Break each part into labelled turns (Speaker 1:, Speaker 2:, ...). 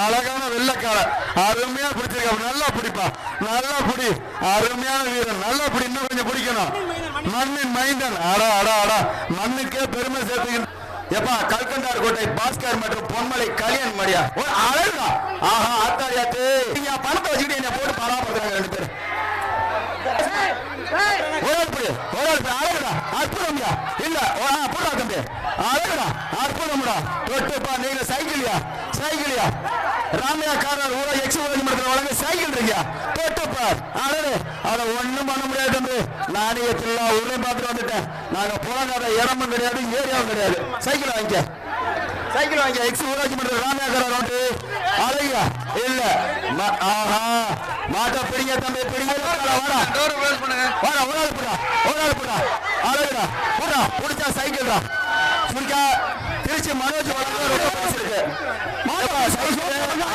Speaker 1: அழகான வெள்ளக்கார அருமையா பிடிச்சிருக்க. நல்லா பிடிப்பா, நல்லா பிடி. அருமையான வீரன், நல்லா பிடி. இன்னும் கொஞ்சம் பிடிக்கணும். மண்ணின் மைந்தன். அடா அடா அடா, மண்ணுக்கே பெருமை சேர்த்துக்கணும். எப்பா கல்கண்டார் கோட்டை பாஸ்கர் மற்றும் பொன்மலை கல்யாண் மடியா அழகா. ஆஹா ஆத்தாரியாத்து நீங்க பணத்தை வச்சுக்கிட்டு என்ன போட்டு பராமரிக்கிறாங்க ரெண்டு பேரும். அழகுடா, அற்புதம்யா. இல்ல போடா தம்பி, அழகுடா, அற்புதம்டா. தொட்டுப்பா. நீங்க சைக்கிளியா சைக்கிளியா ராமையா காரர் ஊரா எக்ஸ் மடத்துல வழங்க சைக்கிள் இருக்கியா? தொட்டுப்பா. அழகு. அதை ஒண்ணும் பண்ண முடியாது தம்பி. நாணயத்தில் ஊரையும் பார்த்துட்டு வந்துட்டேன். நாங்க போகாத இடமும் கிடையாது, ஏரியாவும் கிடையாது. சைக்கிள் வாங்கிக்க, சைக்கிள் வாங்கிக்க. எக்ஸ் ஊராட்சி மன்றத்தில் ராமையா காரர் வந்து அழகியா. இல்ல ஆஹா மாட்டை பிடிங்க தம்பி, பிடிங்க. வாடா வாடா, ஒரு ஆள் போடா, ஒரு ஆள் போடா. அழகுடா, போடா. பிடிச்சா சைக்கிள் தான். சுருக்கா திருச்சி மனோஜ் வழங்க பேசிருக்கு.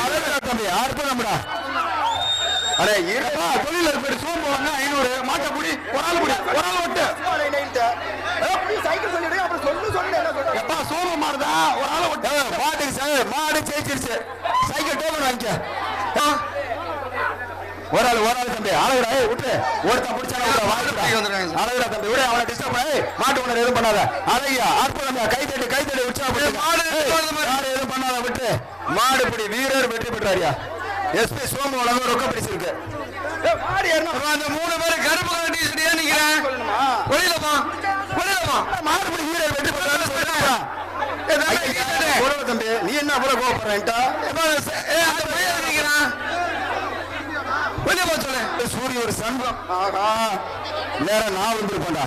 Speaker 1: அழகுடா தம்பி, அற்புதம்டா. அடே இருப்பா, தொழில பேர் சோம்பு வாங்க 500 மாட்டை பிடி. ஒரு ஆள் பிடி, ஒரு ஆள் விட்டு சைக்கிள் சொல்லிடு. அப்புறம் சொல்லு எப்பா சோம்பு மாறுதா? ஒரு ஆள் விட்டு மாட்டுக்கு மாடு ஜெயிச்சிருச்சு. சைக்கிள் டோக்கன் வாங்கிக்க. ஒரு ஆள் தம்பி. அழகுடா விட்டு ஒருத்தன் பிடிச்சான அழகுடா தம்பி விட. அவனை டிஸ்டர்ப் பண்ண மாட்டு உணர் எதுவும் பண்ணாத. அழகியா அற்புதம். கைத்தட்டி கைத்தட்டி உற்சாகம். மாடு எதுவும் பண்ணாத விட்டு. மாடு பிடி. வீரர் வெற்றி பெற்றாரியா. எஸ்பி சோமு வழங்க ரொக்க பிடிச்சிருக்கு. அந்த 3 பேரு கருப்பு கட்டி நிக்கிறேன். வெளியிலமா வெளியிலமா மாடு பிடி. வீரர் வெற்றி பெற்றாரு தம்பி. நீ என்ன போல கோபப்படுறா? சூரிய ஒரு சண்பம். நேரம் நான் வந்துருப்பேன்டா.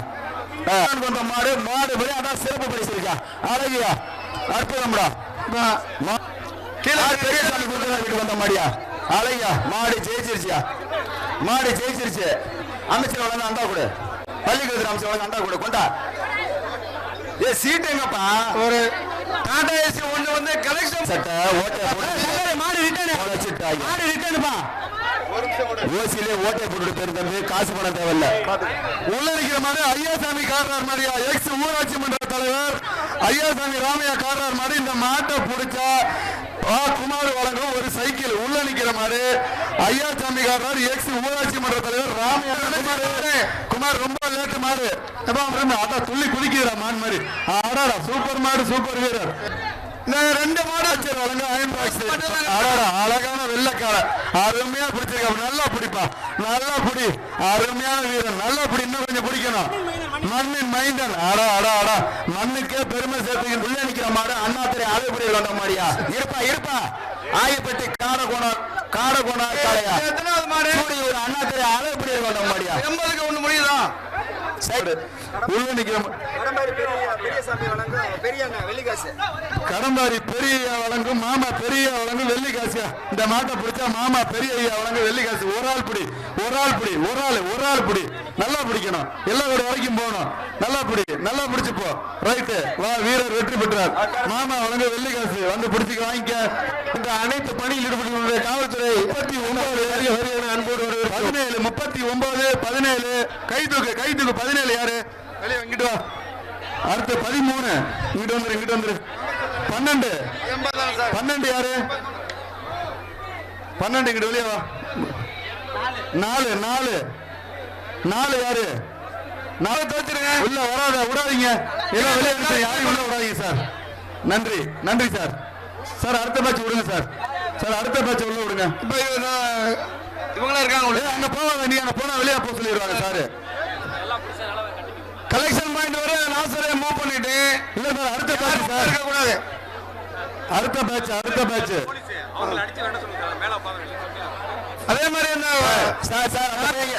Speaker 1: மாடு மாடு படி. அதான் சிறப்பு பரிசிருக்கா. அழகியா அற்புதம்டா. பெரிய சாமி வீட்டுக்கு வந்த மாடியா. அழகியா மாடு ஜெயிச்சிருச்சியா. மாடு ஜெயிச்சிருச்சு. அமைச்சர் வளர்ந்து அண்டா கூட. பள்ளிக்கூடத்தில் அமைச்சர் வளர்ந்து அண்டா கூட கொண்டா. ஏ சீட்டு எங்கப்பா? ஒரு டாடா ஏசி ஒண்ணு வந்து கலெக்ஷன் சட்டை ஓட்டை போட்டு மாடு ரிட்டர்ன். மாடு ரிட்டர்னுப்பா. ஓசிலே ஓட்டை போட்டு பேர் தம்பி. காசு பணம் தேவையில்ல. உள்ள இருக்கிற மாதிரி ஐயாசாமி காரர் மாதிரியா. எக்ஸ் ஊராட்சி மன்ற தலைவர் ஐயாசாமி ராமையா காரர் மாதிரி இந்த மாட்டை பிடிச்சா குமார் வழங்கும் ஒரு சைக்கிள். உள்ள நிக்கிற மாதிரி ஐயாசாமி காரர் எக்ஸ் ஊராட்சி மன்ற தலைவர் ராமையா குமார். ரொம்ப லேட்டு மாடு. அதான் துள்ளி குதிக்கிறா மான் மாதிரி. ஆடாடா சூப்பர் மாடு, சூப்பர் வீரர். ரெண்டு மாடு வழங்க அயன் பாக்ஸ். அழகான வெள்ளக்கார அருமையா பிடிச்சிருக்க. நல்லா பிடிப்பா, நல்லா பிடி. அருமையான வீரன், நல்லா பிடி. இன்னும் கொஞ்சம் பிடிக்கணும். மண்ணின் மைந்தன். அடா அடா அடா, மண்ணுக்கே பெருமை சேர்த்து உள்ள நிக்கிற மாடு. அண்ணாத்திரை ஆலைப்புடியில் வந்த மாடியா. இருப்பா இருப்பா. ஆயப்பட்டி காடகோணம் காளையா. எத்தனாவது மாடு? ஒரு அண்ணாத்திரை ஆலைப்புடியில் வந்த மாடியா. 80க்கு 1 முடியுதா? உள்ள நிக்கிற கடம்பாரி பெரிய வழங்கும் மாமா பெரிய வழங்கும் வெள்ளிக்காசியா. இந்த மாட்டை பிடிச்சா மாமா பெரிய வழங்கும் வெள்ளிக்காசு. ஒரு ஆள் பிடி, ஒரு ஆள் பிடி, ஒரு ஆள் பிடி. நல்லா பிடிக்கணும். எல்லா வரைக்கும் போகணும். நல்லா பிடி, நல்லா பிடிச்சு போ. ரைட்டு வா. வீரர் வெற்றி பெற்றார். மாமா வழங்க வெள்ளிக்காசு. வந்து பிடிச்சி வாங்கிக்க. இந்த அனைத்து பணியில் ஈடுபட்டு காவல்துறை 39 அன்போடு 17 39 17 கைதூக்கு 17 யாரு வெளியே இங்கிட்டு வா. அடுத்து 13 இங்கிட்டு வந்துரு 12 யாரு 12 இங்கிட்டு வெளியே வா. 4 யாரு 4 தோச்சிருங்க. உள்ள விடாதீங்க. எல்லாம் வெளியே யாரையும் உள்ள விடாதீங்க சார். நன்றி சார். சார் அடுத்த பேட்ச் விடுங்க சார். அடுத்த பேட்ச் உள்ள விடுங்க. இப்ப இவங்களா இருக்காங்க. அங்க போவாங்க. நீ அங்க போனா வெளியே போக சொல்லிடுவாங்க சார். கலெக்ஷன் பாயிண்ட் வரை நாசரே மூவ் பண்ணிட்டு இல்ல சார். அடுத்த பேட்ச் சார் இருக்க கூடாது. அடுத்த பேட்ச் அவங்களை அடிச்சு வேண்டாம் சொல்லுங்க. மேல பாருங்க.
Speaker 2: அதே மாதிரி என்ன
Speaker 1: சார்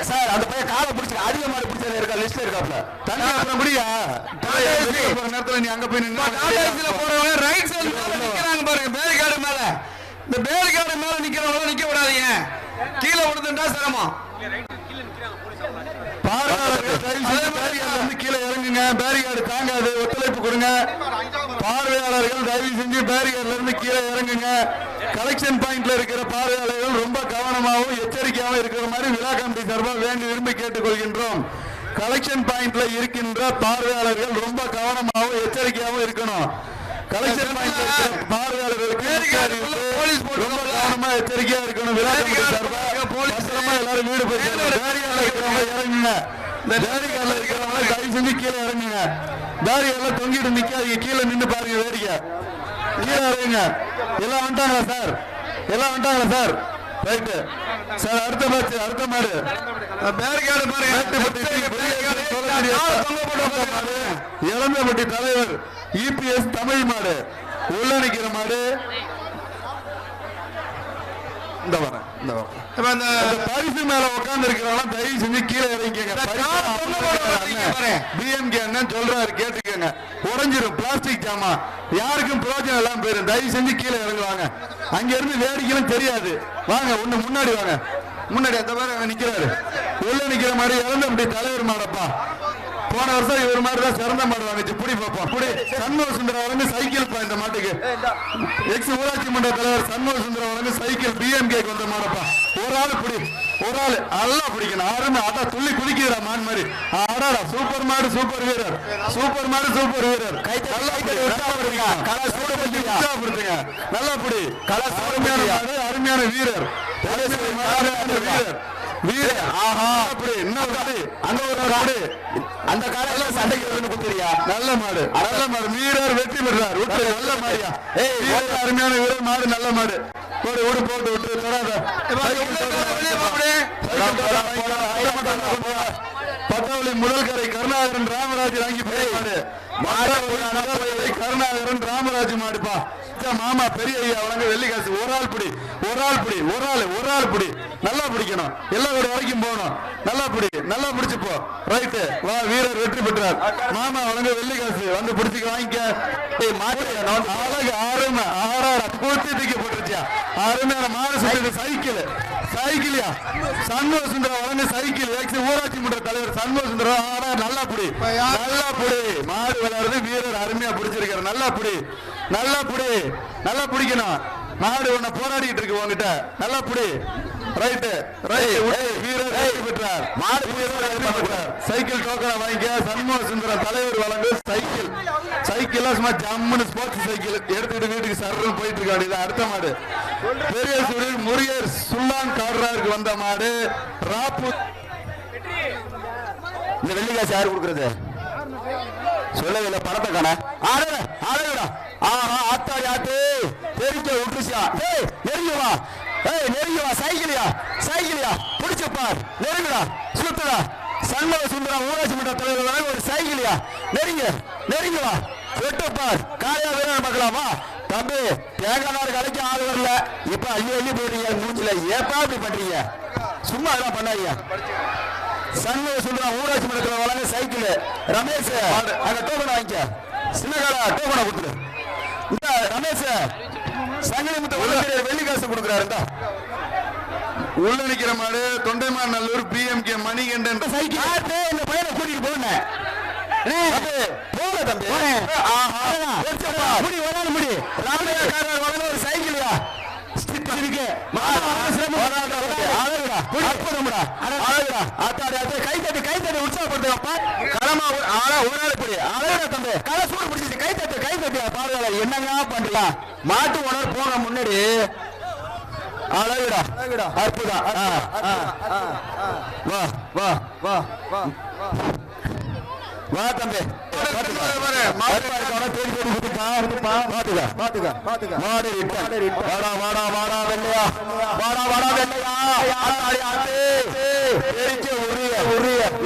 Speaker 1: சார் அந்த பையன் காலை பிடிச்சி அதிக மாடு பிடிச்சது இருக்கா லிஸ்ட்ல இருக்காப்ல
Speaker 2: தண்ணி அப்புறம் முடியா போற நேரத்துல நீ அங்க போய் நின்று போறவங்க ரைட் சைடு நிக்கிறாங்க பாருங்க பேரிகார்டு மேல இந்த பேரிகார்டு மேல நிக்கிறவங்க நிக்க விடாதீங்க கீழே விழுந்துட்டா சிரமம் கீழே இறங்குங்க பேரிகார்டு தாங்காது ஒத்துழைப்பு கொடுங்க பார்வையாளர்கள் தயவு செஞ்சு பேரிகார்ட்ல இருந்து கீழே இறங்குங்க கலெக்ஷன் பாயிண்ட்ல இருக்கிற பார்வையாளர்கள் ரொம்ப கவனமாகவும் எச்சரிக்கையாகவும் இருக்கிற மாதிரி விழா கமிட்டி சார்பாக வேண்டி விரும்பி கேட்டுக்கொள்கின்றோம் கலெக்ஷன் பாயிண்ட்ல இருக்கின்ற பார்வையாளர்கள் ரொம்ப கவனமாகவும் எச்சரிக்கையாகவும் இருக்கணும் கலெக்ஷன் பாயிண்ட்ல இருக்கிற பார்வையாளர்களுக்கு ரொம்ப கவனமா எச்சரிக்கையா இருக்கணும் விழா கமிட்டி சார்பாக போலீஸ் எல்லாரும் வீடு போய் இறங்குங்க இந்த பேரிகார்ட்ல இருக்கிறவங்க தயவு செஞ்சு கீழே இறங்குங்க பேரிகார்ட்ல தொங்கிட்டு நிக்காதீங்க கீழே நின்று பாருங்க வேடிக்கை கீழே இறங்குங்க எல்லாம் வந்துட்டாங்களா சார் எல்லாம் வந்துட்டாங்களா சார் ரைட்டு சார் அடுத்த மாடு பேரிகார்டு இளந்தப்பட்டி தலைவர் இபிஎஸ் தமிழ் மாடு உள்ள நிக்கிற மாடு இந்த வரேன் பரிசு மேல உட்கார்ந்து இருக்கிறவங்க தயவு செஞ்சு கீழே இறங்கிக்கங்க பிஎம்கே அண்ணன் சொல்றாரு கேட்டுக்கங்க உடைஞ்சிரும் பிளாஸ்டிக் ஜாமா யாருக்கும் பிரயோஜனம் எல்லாம் போயிரும் தயவு செஞ்சு கீழே இறங்குவாங்க அங்க இருந்து வேடிக்கையும் தெரியாது வாங்க ஒண்ணு முன்னாடி வாங்க முன்னாடி அந்த மாதிரி நிக்கிறாரு உள்ள நிக்கிற மாதிரி இறந்தபடி தலைவர் மாடப்பா போன வருஷம் இவர் மாதிரி தான் சிறந்த மாடு வாங்கிச்சு புடி பார்ப்போம் புடி சண்முக சுந்தரம் வழங்கு சைக்கிள் பா இந்த மாட்டுக்கு எக்ஸ் ஊராட்சி மன்ற தலைவர் சண்முக சுந்தரம் வழங்கு சைக்கிள் பிஎம்கேக்கு வந்த மாடப்பா ஒரு ஆள் புடி ஒரு ஆள் நல்லா பிடிக்கணும் ஆறுமே அதான் துள்ளி குதிக்கிறா மான் மாதிரி ஆடாடா சூப்பர் மாடு சூப்பர் வீரர் சூப்பர் மாடு சூப்பர் வீரர் நல்லா புடி அருமையான மாடு அருமையான வீரர் வீரர் வீரர் ஆஹா அப்படி என்ன அங்க ஒரு மாடு அந்த காலையில சண்டைக்கு குத்துறியா நல்ல மாடு வீரர் வெற்றி பெற்றார் நல்ல மாடியா அருமையான வீரர் மாடு நல்ல மாடு போடு ஓடு போட்டு விட்டு தராத பட்டாவளி முதல் கரை கருணாகரன் ராமராஜ் வாங்கி கருணாகரன் ராமராஜ் மாடுப்பா மாமா பெரிய ஐயா வழங்க வெள்ளிக்காசு ஒரு ஆள் பிடி ஒரு ஆள் பிடி நல்லா பிடிக்கணும் எல்லா வீடு வரைக்கும் போகணும் நல்லா பிடிச்சு போ ரைட்டு வா வீரர் வெற்றி பெற்றார் மாமா வழங்க வெள்ளிக்காசு வந்து பிடிச்சிக்க வாங்கிக்க அழகு ஆறுமை கூட்டி தூக்கி போட்டுருச்சியா அருமையான மாடு சுற்று சைக்கிளியா சண்முக சுந்தரம் வழங்க சைக்கிள் ஊராட்சி மன்ற தலைவர் சண்முக சுந்தரம் நல்லா புடி மாடு விளையாடுறது வீரர் அருமையா பிடிச்சிருக்காரு நல்லா பிடிக்கணும் மாடு உன்னை போராடிட்டு இருக்கு உங்ககிட்ட நல்லா புடி ரைட்டு வீரர் வெற்றி பெற்றார் மாடு வீரர் சைக்கிள் டோக்கனை வாங்கிக்க சண்முக சுந்தரம் தலைவர் வழங்கு சைக்கிள் சும்மா ஜம்முன்னு ஸ்போர்ட்ஸ் சைக்கிள் எடுத்துக்கிட்டு வீட்டுக்கு சர்ன்னு போயிட்டு இருக்க வேண்டியது அடுத்த மாடு பெரிய சூழல் முருகர் சுல்லான் காடுறாருக்கு வந்த மாடு ராப்பு இந்த வெள்ளிக்காசு யாரு கொடுக்கறது சொல்லவில்லை பணத்தை காண ஆடுடா ஆஹா ஆத்தாடி ஆத்து தெரிக்க விட்டுருச்சியா நெருங்கி வா சைக்கிளியா பிடிச்சு பார் நெருங்குடா சுத்துடா சண்முக சுந்தரம் ஊராட்சி மன்ற தலைவர் ஒரு சைக்கிளியா நெருங்கி வா வெட்டுப்பார் காயா வீரன் பார்க்கலாமா தம்பி தேங்காய் நாடு கடைக்கு ஆள் வரல இப்ப அள்ளி போடுறீங்க மூஞ்சில ஏப்பா இப்படி பண்றீங்க சும்மா அதெல்லாம் பண்ணாதீங்க சண்முக சுந்தரம் ஊராட்சி மன்றத்தில் வழங்க சைக்கிள் ரமேஷ் அங்க டோக்கன் வாங்கிக்க சின்ன கால டோக்கனை கொடுத்துரு இந்த ரமேஷ் சங்கலி முத்த வெள்ளிக்காசு கொடுக்குறாரு உள்ள நிக்கிற மாடு தொண்டைமான் நல்லூர் பிஎம்கே மணிகண்டன் சைக்கிள் இந்த பையனை கூட்டிட்டு போனேன் போக தம்பி முடி ராமையா ஒரு சைக்கிளியா கைத்தட்டி உற்சாகப்படுத்துவா என்னங்க பண்றீங்க மாட்டு உணர் போக முன்னாடி அழகுடா அற்புதம் வா வா வா வா வா தம்பி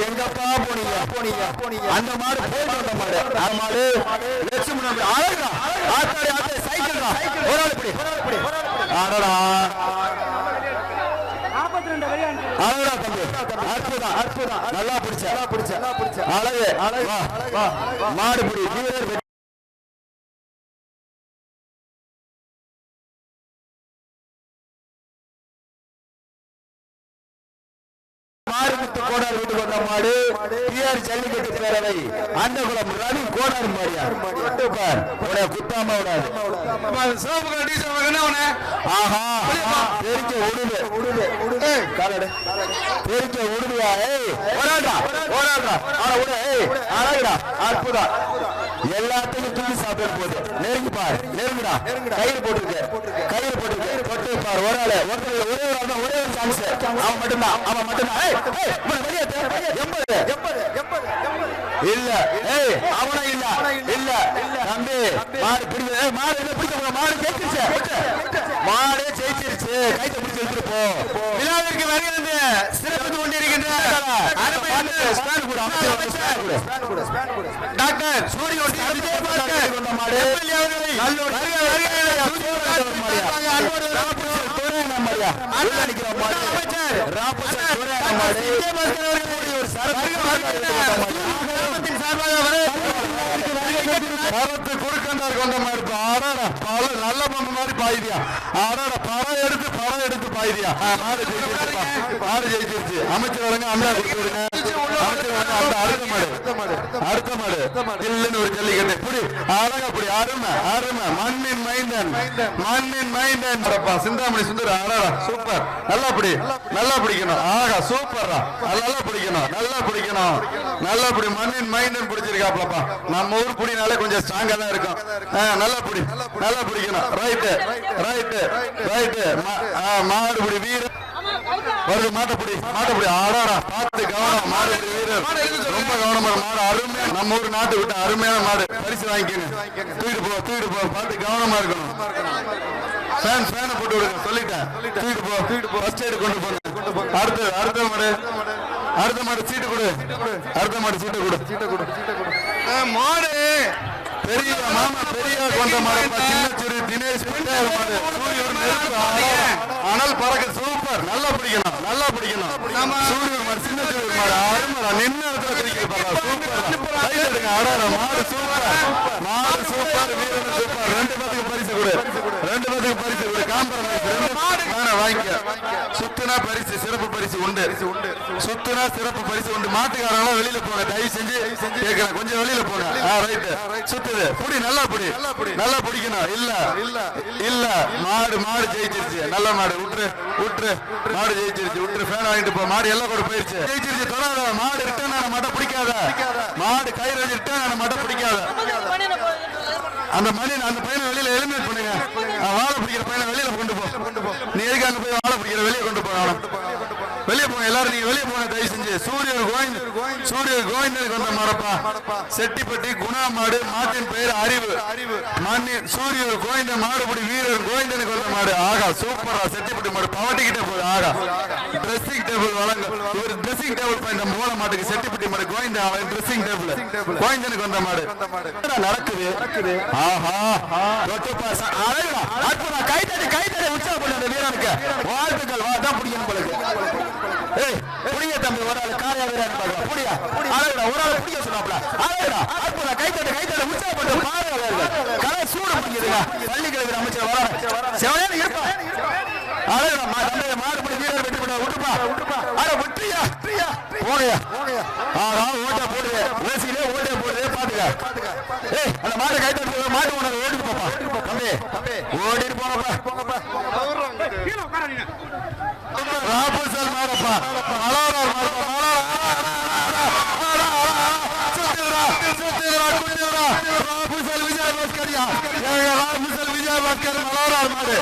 Speaker 2: எங்கப்பா போனீங்க அந்த மாடு மாடு சைக்கிள்
Speaker 1: அற்புதம் நல்லா பிடிச்ச அழகு மாடுபிடி வீரர் மாறுமுத்து கோடார் வீட்டு கொண்ட மாடு பிஆர் ஜல்லிக்கட்டு பேரவை அண்டகுளம் ரவி கோடார் மாடியா குத்தாம விடாது ஆஹா தெரிஞ்ச உடுது காலடு தெரிஞ்ச உடுதுவா ஓடாடுறா ஆனா விட அழகுடா அற்புதம் எல்லாத்தையும் தூக்கி சாப்பிட போகுது நெருங்கி பாரு நெருங்குடா கயிறு போட்டுருக்கு தொட்டு பாரு ஒரே ஒரு சான்ஸ் அவன் மட்டும்தான் இல்ல அவனும் இல்ல தம்பி மாடு பிடிச்சு மாடு ஜெயிச்சிருச்சு மாடு ஜெயிச்சிருச்சு கைத்த பிடிச்சு எடுத்துட்டு போ விழாவிற்கு வருகிறது சிறப்பு கொண்டிருக்கின்ற டாக்டர் சூரிய கொடுக்கின்றார் கொண்ட மாதிரி நல்ல பம்பு மாதிரி பாயுதியா படம் எடுத்து பாயுதியா மாடு ஜெயிச்சிருச்சு அமைச்சர் வரங்க அண்ணா கொடுத்துருங்க அடுத்த மாடு இல்லன்னு ஒரு ஜல்லிக்கட்டு புடி அழகா புடி அருமை மண்ணின் மைந்தன் சிந்தாமணி சுந்தர் அழகா சூப்பர் நல்லா பிடிக்கணும் ஆகா சூப்பர்ரா நல்லா பிடி மண்ணின் மைந்தன் பிடிச்சிருக்காப்லப்பா நம்ம ஊர் புடினாலே கொஞ்சம் ஸ்ட்ராங்கா தான் இருக்கும் நல்லா பிடிக்கணும் ரைட்டு மாடு புடி வீரர் வருது மாட்டப்படி ஆடாடா பார்த்து கவனம் மாடு வீரர் ரொம்ப கவனமா மாடு அருமையா நம்ம ஊர் நாட்டு விட்டு அருமையான மாடு பரிசு வாங்கிக்கணும் தூக்கிட்டு போ பார்த்து கவனமா இருக்கணும் ஃபேனை போட்டு விடுங்க சொல்லிட்டேன் தூக்கிட்டு போ ஃபர்ஸ்ட் எய்ட் கொண்டு போங்க அடுத்த மாடு சீட்டு கொடு மாடு பெரிய கொண்ட மாடு சின்னச்சுரி தினேஷ் மாடு அனல் பறக்க சூப்பர் நல்லா பிடிக்கணும் சூரியன் மாடு சின்னச்சுரி மாடு அருமரா நின்ன இடத்துல பிடிக்க மாடு சூப்பர் வீரன் சூப்பர் ரெண்டு பேத்துக்கு பரிசு கொடு காம்பரமைஸ் வாங்கிக்க சுத்துனா பரிசு சிறப்பு பரிசு உண்டு மாட்டுக்காரங்க வெளியில போங்க தயவு செஞ்சு கேட்கிறேன் கொஞ்சம் வெளியில போங்க ரைட் சுத்துது புடி நல்லா பிடிக்கணும் இல்ல மாடு ஜெயிச்சிருச்சு நல்ல மாடு விட்டுரு மாடு ஜெயிச்சிருச்சு ஃபேன் வாங்கிட்டு போ மாடு எல்லாம் கூட போயிருச்சு ஜெயிச்சிருச்சு தொடாத மாடு ரிட்டர்ன் ஆன மாட்ட பிடிக்காத மாடு கயிறு ரிட்டர்ன் ஆன மாட்ட பிடிக்காத அந்த பையனை வெளியில எலிமினேட் பண்ணுங்க வாழை பிடிக்கிற பையனை வெளியில கொண்டு போ நீ எதுக்கு அங்க போய் வாழை பிடிக்கிற வெளியே கொண்டு வெளியே போங்க எல்லாரும் நீங்க வெளியே போன தயவு செஞ்சு சூரிய கோவிந்தனுக்கு வந்த மாடப்பா செட்டிப்பட்டி குணா மாடு மாட்டின் பெயர் அறிவு சூரிய கோவிந்த மாடுபடி வீரர் கோவிந்தனுக்கு வந்த மாடு ஆகா சூப்பரா செட்டிப்பட்டி மாடு பவட்டிக்கிட்டே போகுது ஆகா ட்ரெஸ்ஸிங் டேபிள் வழங்க ஒரு ட்ரெஸ்ஸிங் டேபிள் இந்த மூல மாட்டுக்கு செட்டிப்பட்டி மாடு கோவிந்த ட்ரெஸ்ஸிங் டேபிள் கோவிந்தனுக்கு வந்த மாடு நடக்குது ஆஹா கைத்தடி உற்சாகப்பட்ட அந்த வீரனுக்கு வாழ்த்துக்கள் தான் பிடிக்கணும் புடிங்க தம்பி ஒரு ஆள் காரியா வீரன் புடியா அழகுடா ஒரு ஆள் பிடிக்க சொன்னாப்ல அழகுடா அற்புதம் கைத்தடி உற்சாகப்பட்ட பார்வையாளர்கள் கலை சூடு பிடிக்குதுங்க பள்ளிக்கல்வி அமைச்சர் வர செவனே இருப்பா அழகுடா மாடுபடி வீரர் வெற்றி பண்ண விட்டுப்பா விட்டுறியா போகையா ஆஹா ஓட்ட போடுது ஓசியிலே ஓட்ட போடுது பாத்துக்க அந்த மாடு கைத்தடி மாட்டு உணர்வு ஓடிட்டு போப்பா தம்பி ஓடிட்டு போங்கப்பா ராபுசல் மாடப்பா விஜயபாஸ்கர் மலோரார் மாடு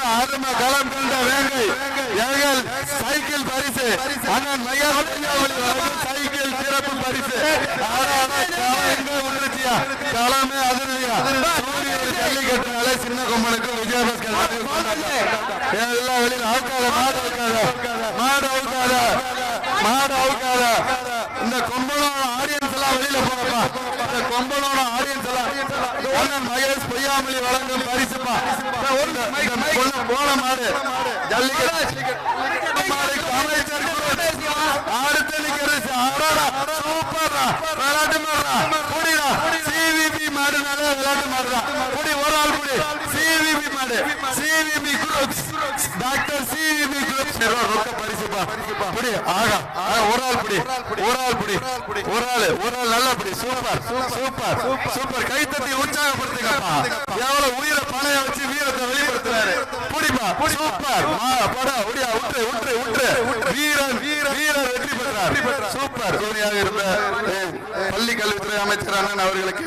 Speaker 1: அருமை களம் கண்ட வேங்கை எங்கள் சைக்கிள் பரிசு அண்ணன் சைக்கிள் சிறப்பு பரிசு களமே அதிர்வியா ஜல்லிக்கட்டுனால சின்ன கொம்பனுக்கு விஜயபாஸ்கர் எல்லாம் வெளியில் மாடு அவுக்காத இந்த கொம்பனோட ஆடியன்ஸ் எல்லாம் வெளியில போறப்பா இந்த கொம்பனோட ஆடியன்ஸ் எல்லாம் மகேஷ் பொய்யாமொழி வழங்கும் பரிசுப்பா போன மாடு ஜல்லிக்கட்டு
Speaker 2: அமைச்சர் அடுத்து நிக்கிறது சூப்பர் விளையாட்டு மாடுறா புடிடா சிவிபி மாடுனால விளையாட்டு மாடுறா புடி ஒரு ஆள் புடி சிவிபி மாடு CVB groups doctor CVB groups ரொக்க பரிசுப்பா புடி ஆகா ஒரு ஆள் புடி ஒரு ஆள் புடி ஒரு ஆள் நல்லா புடி சூப்பர் சூப்பர் சூப்பர் கை தட்டி உற்சாகப்படுத்துங்கப்பா எவ்வளவு உயிரை பணைய வச்சு வீரத்தை வெளிப்படுத்துறாரு புடிப்பா சூப்பர் படா ஒடியா உற்று வீரன் வீரர் வெற்றி பெற்றார் சூப்பர் துணையாக இருந்த பள்ளி கல்வித்துறை அமைச்சர் அண்ணன் அவர்களுக்கு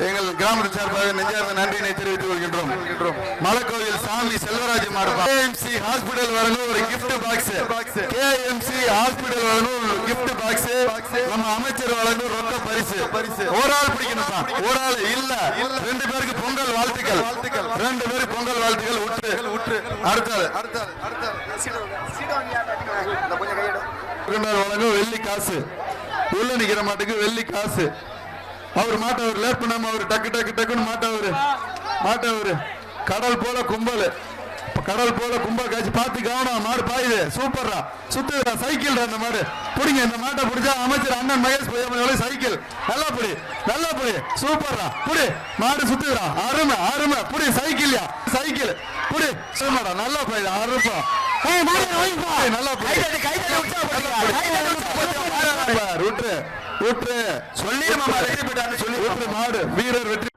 Speaker 2: எங்கள் கிராமத்தின் சார்பாக நெஞ்சார்ந்த நன்றியினை தெரிவித்துக் கொள்கின்றோம். மலைக்கோவில் சாமி செல்வராஜ் மாடுபா கேஎம்சி ஹாஸ்பிடல் வரணும் ஒரு கிஃப்ட் பாக்ஸ் கேஎம்சி ஹாஸ்பிடல் வரணும் ஒரு கிஃப்ட் பாக்ஸ் நம்ம அமைச்சர் வழங்கும் ரொக்க பரிசு ஒரு ஆள் பிடிக்கணும்ப்பா ஒரு ஆள் இல்ல 2 பேருக்கு பொங்கல் வாழ்த்துக்கள் 2 பேருக்கு பொங்கல் வாழ்த்துக்கள் உற்று அடுத்த வழங்கும் வெள்ளி காசு உள்ள நிக்கிற மாட்டுக்கு வெள்ளி காசு அவர் மாட்டவர் லேட் பண்ணாம அவர் டக்குன்னு மாட்டவர் கடல் போல கும்பல் காட்சி பார்த்து கவனம் மாடு பாயுது சூப்பர்ரா சுத்துறா சைக்கிள் அந்த மாடு புடிங்க இந்த மாட்டை பிடிச்சா அமைச்சர் அண்ணன் மகேஷ் பொய்யாமலை சைக்கிள் நல்லா புடி சூப்பர்ரா புடி மாடு சுத்துறா அருமை புடி சைக்கிள் புடி சூமாடா நல்லா பாயுது அருப்பா நல்லா விட்டு சொல்லிடுமா மாடு வீரர் வெற்றி